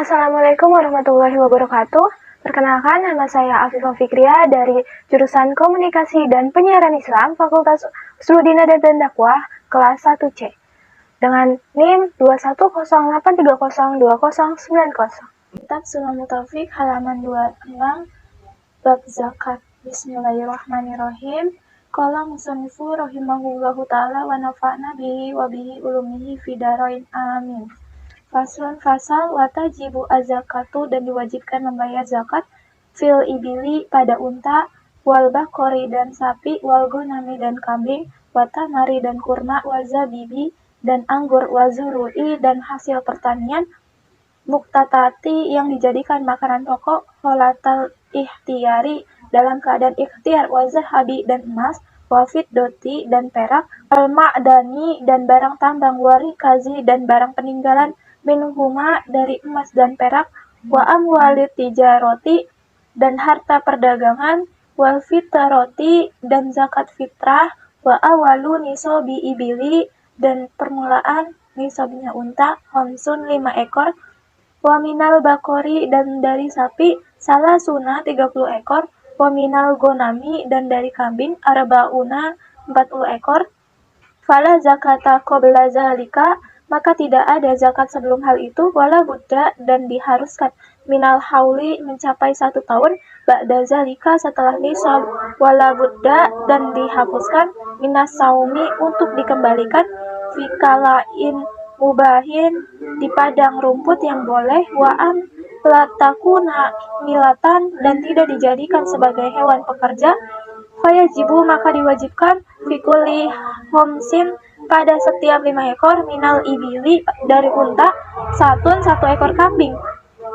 Assalamualaikum warahmatullahi wabarakatuh. Perkenalkan, nama saya Afifah Fikriya dari jurusan Komunikasi dan Penyiaran Islam Fakultas Usuludina dan Dakwah kelas 1C dengan NIM 21083020090. Kitab Sulamul Taufik halaman 26 bab zakat. Bismillahirrahmanirrahim. Qala musannifu rahimahullahu ta'ala wa nafa'na bihi wa bihi ulumihi fidarain amin. Faslun fasal watajibu az-zakatu dan diwajibkan membayar zakat fil ibili pada unta, wal bakori dan sapi, wal gonami dan kambing, watamari dan kurma, wazabibi dan anggur, wazurui dan hasil pertanian, muktatati yang dijadikan makanan pokok, holatal ikhtiyari dalam keadaan ikhtiar, wazahabi dan emas, wafid doti dan perak, al-ma'dani dan barang tambang, warikazi dan barang peninggalan, minhuma dari emas dan perak, wa amwalit tijaroti dan harta perdagangan, wal fitrati dan zakat fitrah, wa awalu nisobi ibili dan permulaan nisobnya unta, homsun 5 ekor, wa minal bakori dan dari sapi, salasuna 30 ekor, wa minal gonami dan dari kambing, arbauna 40 ekor, fala zakata qabla zalika, maka tidak ada zakat sebelum hal itu, wala budda dan diharuskan, minal hauli mencapai 1 tahun, ba'da zalika setelah nisab, wala budda dan dihapuskan, minas saumi untuk dikembalikan, fikalain mubahin di padang rumput yang boleh, wa'am latakuna milatan dan tidak dijadikan sebagai hewan pekerja, fayajibu maka diwajibkan, fikuli homsin pada setiap 5 ekor, minal ibili dari unta, 1 ekor kambing,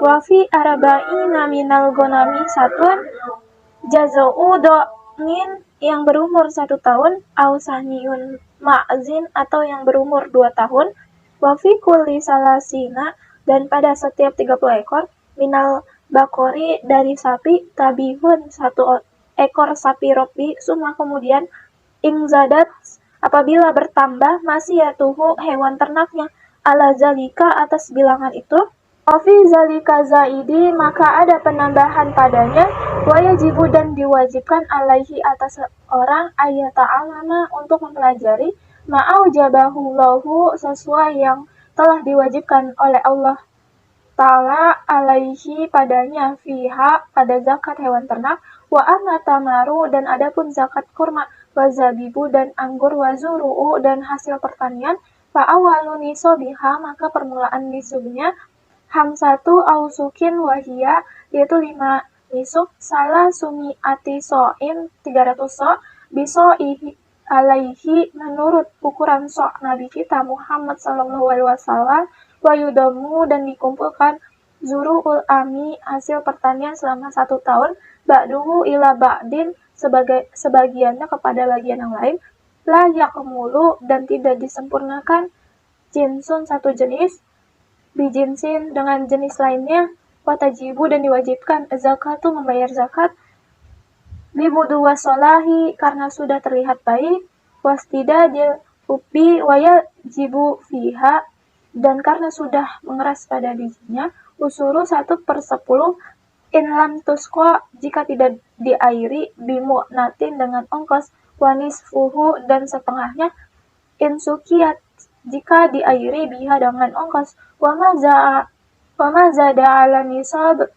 wafi arba'ina minal gonami 1 jazou do'nin yang berumur 1 tahun, ausaniun ma'zin atau yang berumur 2 tahun, wafi kulli salasina dan pada setiap 30 ekor, minal bakori dari sapi, tabihun 1 ekor sapi robi, summa kemudian ingzadat apabila bertambah masiyatuhu hewan ternaknya, ala zalika atas bilangan itu, ofi zalika zaidi maka ada penambahan padanya, wayajibu dan diwajibkan alaihi atas orang ayata'alama untuk mempelajari, ma'aujabahu lahu sesuai yang telah diwajibkan oleh Allah Ta'ala alaihi padanya, fiha pada zakat hewan ternak, wa amma tamaru dan adapun zakat kurma, wazabibu dan anggur, wazuru'u dan hasil pertanian, fa awalu nisobiha maka permulaan nisubnya, hamsatu ausukin wahia yaitu 5 nisub, salah sumi ati so'in 300 so', biso alaihi menurut ukuran so' Nabi kita Muhammad SAW, wayudamu dan dikumpulkan zuru'ul ami hasil pertanian selama 1 tahun, ba'duhu ila ba'din sebagiannya kepada bagian yang lain, la yakmulu dan tidak disempurnakan, jinsun 1 jenis, bijinsin dengan jenis lainnya, watajibu dan diwajibkan zakatu membayar zakat, bibudu wasolahi karena sudah terlihat baik, wastidadil ubi wayajibu fiha dan karena sudah mengeras pada bijinya, usuru 1/10, in lam tusqa jika tidak diairi, bimu'natin dengan ongkos, wanisfuhu dan setengahnya, in sukiyat jika diairi biha dengan ongkos, wamazada ala nisab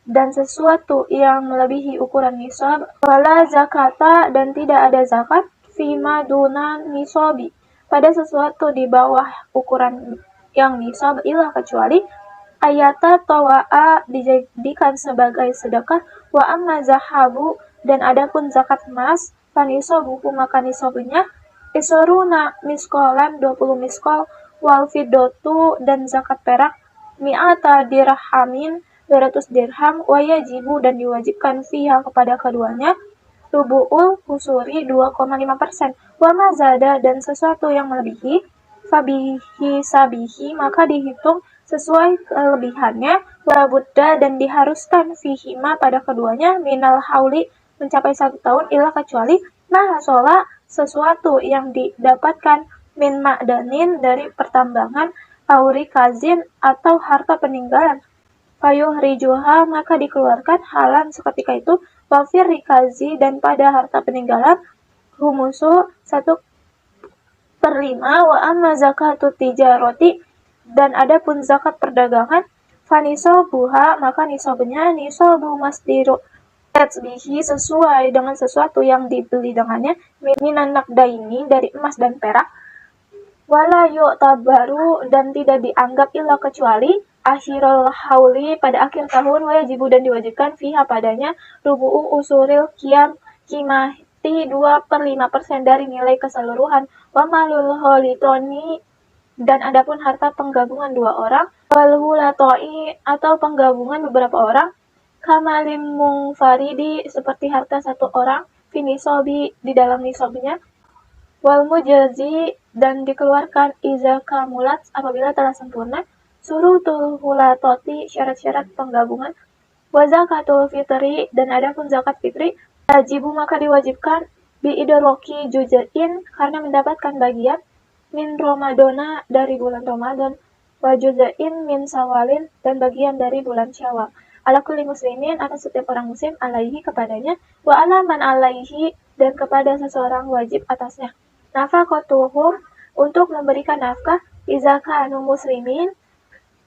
dan sesuatu yang melebihi ukuran nisab, wala zakata dan tidak ada zakat, fima duna nisabi pada sesuatu di bawah ukuran yang nisab, illa kecuali ayata tawa'a dijadikan sebagai sedekah, wa amma zahabu dan adapun zakat emas, fanisabuhu maka nisabnya, isoruna miskolan 20 miskol, wal fidotu dan zakat perak, mi'ata dirhamin 200 dirham, wayajibu dan diwajibkan fiha kepada keduanya, rubu'ul usuri 2,5%, wa mazada dan sesuatu yang melebihi, fabihi sabihi maka dihitung sesuai kelebihannya, wala budda dan diharuskan fihima pada keduanya, minal hauli mencapai 1 tahun, ila kecuali mahasola sesuatu yang didapatkan, min ma'danin dari pertambangan, aurikazin atau harta peninggalan, fayuhrijuha maka dikeluarkan halan seketika itu, wafir rikazi dan pada harta peninggalan, humusu 1/5, wa amma zakatut tijaroti dan adapun zakat perdagangan, fanisobuha maka nisobnya nisobu masdiru bihi sesuai dengan sesuatu yang dibeli dengannya, minan nakdaini dari emas dan perak, wala yu'tabaru dan tidak dianggap illa kecuali akhirul hauli pada akhir tahun, wajibu dan diwajibkan fiha padanya rubu'u usuril kimati 2/5% dari nilai keseluruhan, wa malul holitoni dan adapun harta penggabungan 2 orang, wal hulatoi atau penggabungan beberapa orang, kamalim mungfaridi seperti harta 1 orang, finisobi di dalam nisobnya, wal mujazi dan dikeluarkan iza kamulat apabila telah sempurna, surutul hulatoti syarat-syarat penggabungan, wa zakatul fitri dan adapun zakat fitri, wajibu maka diwajibkan bi idroki juzain karena mendapatkan bagian min Ramadana dari bulan Ramadan, wa juzain min Sawalin dan bagian dari bulan Syawal, ala kulli muslimin atas setiap orang muslim, alaihi kepadanya, wa ala man alaihi dan kepada seseorang wajib atasnya, nafaqatuhum untuk memberikan nafkah, iza kanu muslimin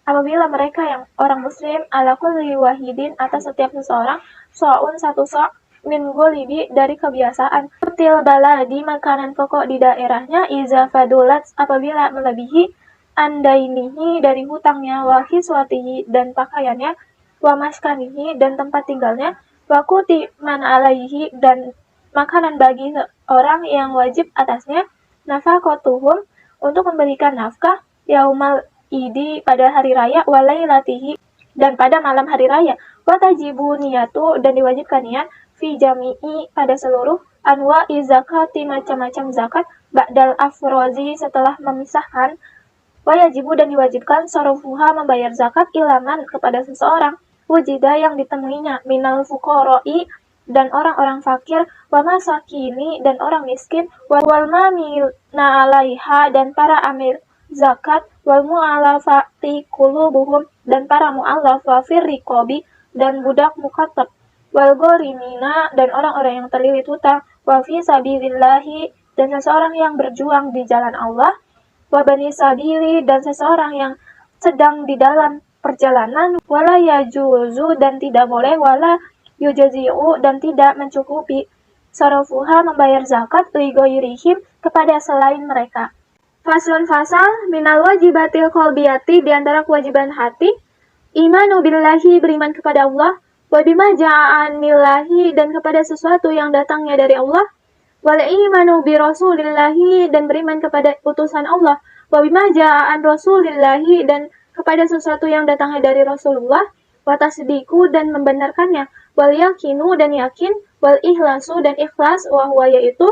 apabila mereka yang orang muslim, ala kulli wahidin atas setiap seseorang, so'un 1 so' min golibi dari kebiasaan, til baladi makanan pokok di daerahnya, iza fadulat apabila melebihi, andainihi dari hutangnya, wa kiswatihi dan pakaiannya, wa maskanihi dan tempat tinggalnya, wa kuti man alaihi dan makanan bagi orang yang wajib atasnya, nafaqatuhum untuk memberikan nafkah, yaumal idi pada hari raya, walailatihi dan pada malam hari raya, wa tajibu niyatu dan diwajibkan niat, fi jami'i pada seluruh anwa zakati macam-macam zakat, ba'dal afrozi setelah memisahkan, wajibu dan diwajibkan sorofuha membayar zakat ilaman kepada seseorang, wujida yang ditemuinya, minal fuqara'i dan orang-orang fakir, wa masakini dan orang miskin, wal mamina alaiha dan para amir zakat, wal mu'alafati qulubuhum dan para mu'alaf, wa firriqobi dan budak mukatab, wal ghorimina dan orang-orang yang terlilit hutang, wa fi sabilillahi dan seseorang yang berjuang di jalan Allah, wa bani sabili dan seseorang yang sedang di dalam perjalanan, wala yajuzu dan tidak boleh, wala yujazi'u dan tidak mencukupi, sarafuha membayar zakat li ghairihim kepada selain mereka. Faslun fasal minal wajibatil qalbiyati di antara kewajiban hati, imanu billahi beriman kepada Allah, wa bima ja'anillahi dan kepada sesuatu yang datangnya dari Allah, wal imanu bi rasulillahi dan beriman kepada utusan Allah, wa bima ja'an rasulillahi dan kepada sesuatu yang datangnya dari Rasulullah, wa tasdiqu dan membenarkannya, wal yakinu dan yakin, wal ikhlasu dan ikhlas, wa huwa yaitu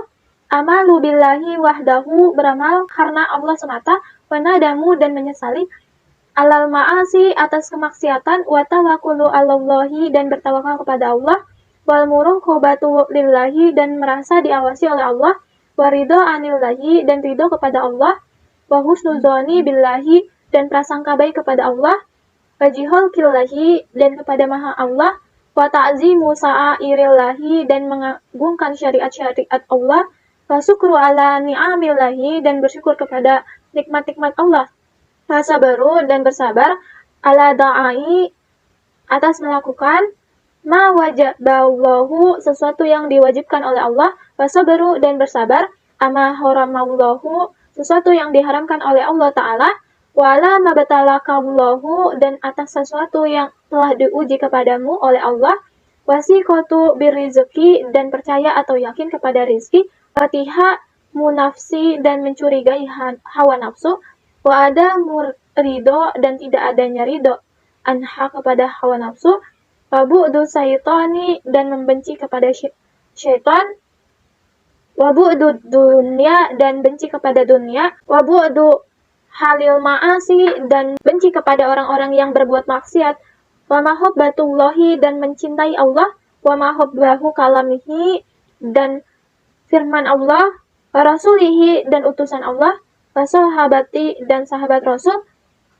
amalu billahi wahdahu beramal karena Allah semata, wa nadamu dan menyesali, alal ma'asi atas kemaksiatan, wa tawakkulu 'alallahi dan bertawakal kepada Allah, wal muraqabatu lillahi dan merasa diawasi oleh Allah, wa ridha anillahi dan ridho kepada Allah, wa husnuzoni billahi dan prasangka baik kepada Allah, wa jihol killahi dan kepada maha Allah, wa ta'zimu sa'airillahi dan mengagungkan syariat-syariat Allah, wa syukru ala ni'amillahi dan bersyukur kepada nikmat-nikmat Allah, wa sabaru dan bersabar ala da'ai atas melakukan ma wajaballahu sesuatu yang diwajibkan oleh Allah, wa sabaru dan bersabar ama haramallahu sesuatu yang diharamkan oleh Allah Ta'ala, wala mabtalakallahu dan atas sesuatu yang telah diuji kepadamu oleh Allah, wasiqatu birrizqi dan percaya atau yakin kepada rizki, watiha munafsi dan mencurigai hawa nafsu, wa ada murido dan tidak adanya ridho anha kepada hawa nafsu, wa bu'du syaitani dan membenci kepada syaitan, wa bu'du dunya dan benci kepada dunia, wa bu'du halil ma'asi dan benci kepada orang-orang yang berbuat maksiat, wa mahabbatullahi dan mencintai Allah, wa mahabbahu kalamihi dan firman Allah, wa rasulihi dan utusan Allah, wa sahabati dan sahabat Rasul,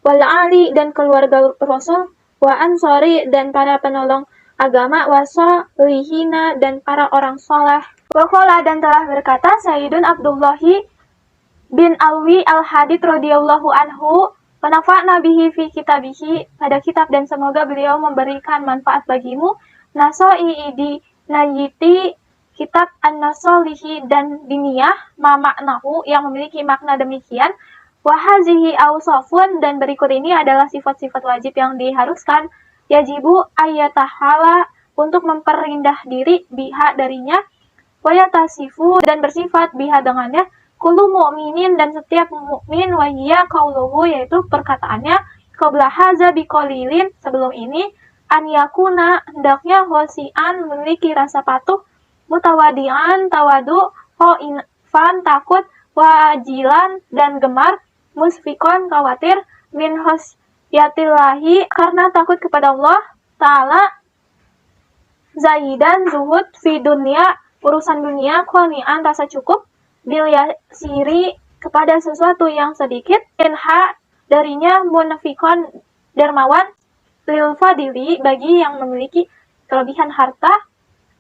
wal ali dan keluarga Rasul, wa ansori dan para penolong agama, wa sholihina dan para orang soleh. Wa qala dan telah berkata Sayyidun Abdullahi bin Alwi al-Hadid radhiyallahu anhu, wa nafa'na bihi fi kitabihi, pada kitab dan semoga beliau memberikan manfaat bagimu, nasoi di najiti kitab an-nasolihi dan diniyah ma maknahu yang memiliki makna demikian, wa hazihi awsafun dan berikut ini adalah sifat-sifat wajib yang diharuskan, yajibu ayatahala untuk memperindah diri biha darinya, wa yatasifu dan bersifat biha dengannya, kullu mu'minin dan setiap mukmin, wa hiya qauluhu yaitu perkataannya, qabla haza biqalilin sebelum ini, an yakuna hendaknya hosian memiliki rasa patuh, mutawadian tawadu, ho'ifan takut, wajilan dan gemar, musfikon khawatir, min hosyatillahi karena takut kepada Allah Ta'ala, zaidan zuhud fi dunia urusan dunia, qani'an rasa cukup, bil yasiri kepada sesuatu yang sedikit, inha darinya, munafikon dermawan, lil fadili bagi yang memiliki kelebihan harta,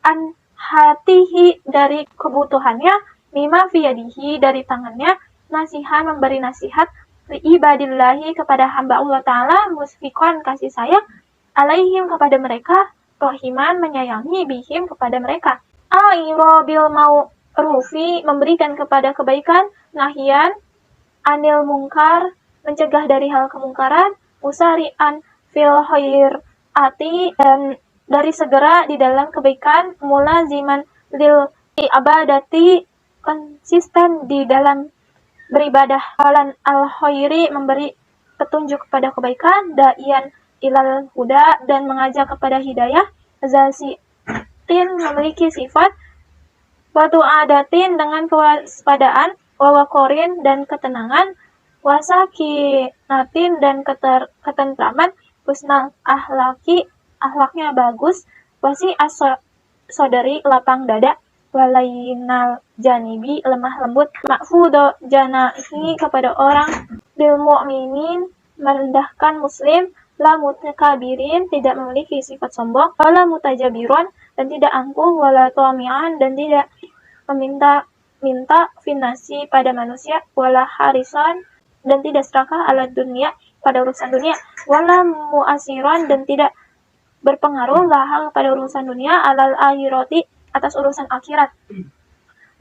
an hatihi dari kebutuhannya, mima fiyadihi dari tangannya, nasihan memberi nasihat, li ibadillahi kepada hamba Allah Ta'ala, musfikon kasih sayang, alaihim kepada mereka, rohiman menyayangi, bihim kepada mereka, airobil mau rufi memberikan kepada kebaikan, nahian anil mungkar mencegah dari hal kemungkaran, usarian fil khairati dan dari segera di dalam kebaikan, mulaziman lil ibadati konsisten di dalam beribadah, alan al khairi memberi petunjuk kepada kebaikan, daian ilal huda dan mengajak kepada hidayah, zasitin memiliki sifat, watu adatin dengan kewaspadaan, wawakorin dan ketenangan, wasakinatin dan ketentraman, husnal ahlaki ahlaknya bagus, wasi sodari lapang dada, walainal janibi lemah lembut, makfudo janahi kepada orang, lil mu'minin merendahkan muslim, la mutakabirin tidak memiliki sifat sombong, wala mutajabiron dan tidak angkuh, wala tuamian dan tidak meminta finasi pada manusia, wala harisan dan tidak serakah ala dunia pada urusan dunia, wala muasiron dan tidak berpengaruh laha pada urusan dunia, alal akhirati atas urusan akhirat,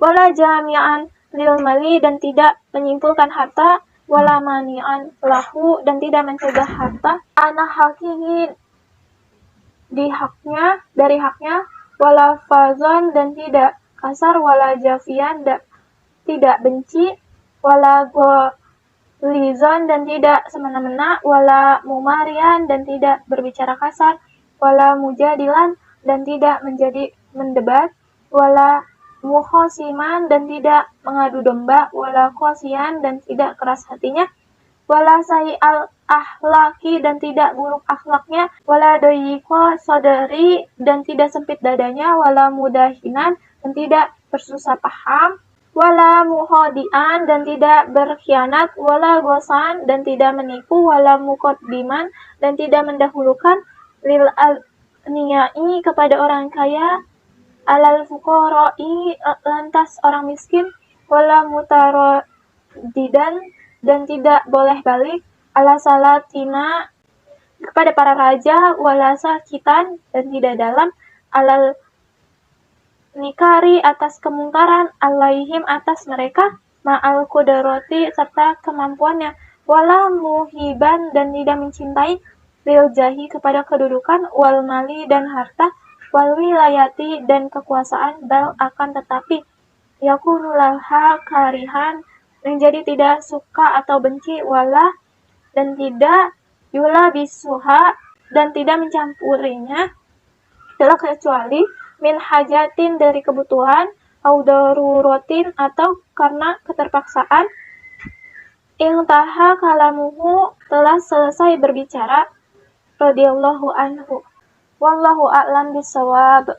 wala jami'an lil mali dan tidak menyimpulkan harta, wala mani'an lahu dan tidak mencegah harta, ana hakihi dari haknya, wala fazon dan tidak kasar, wala jafian tidak benci, wala golizon dan tidak semena-mena, wala mumarian dan tidak berbicara kasar, wala mujadilan dan tidak menjadi mendebat, wala mukhosiman dan tidak mengadu domba, wala khosian dan tidak keras hatinya, wala sayi'al ahlaki dan tidak buruk akhlaknya, wala doyiko sodari dan tidak sempit dadanya, wala mudahinan dan tidak bersusah paham, wala muhodian dan tidak berkhianat, wala gosan dan tidak menipu, wala mukoddiman dan tidak mendahulukan, lil niyai kepada orang kaya, alal fuqara'i lantas orang miskin, wala mutarodidan dan tidak boleh balik, ala salatina kepada para raja, wala sakitan dan tidak dalam, alal nikari atas kemungkaran, alaihim atas mereka, ma'al kudaroti serta kemampuannya, wala muhiban dan tidak mencintai, lil jahi kepada kedudukan, wal mali dan harta, wal wilayati dan kekuasaan, bal akan tetapi, yakunu laha karihan menjadi tidak suka atau benci, wala dan tidak yula bisuha dan tidak mencampurinya, adalah kecuali min hajatin dari kebutuhan, au darurotin atau karena keterpaksaan, intaha kalamuhu telah selesai berbicara, radhiyallahu anhu, wallahu a'lam bishawab.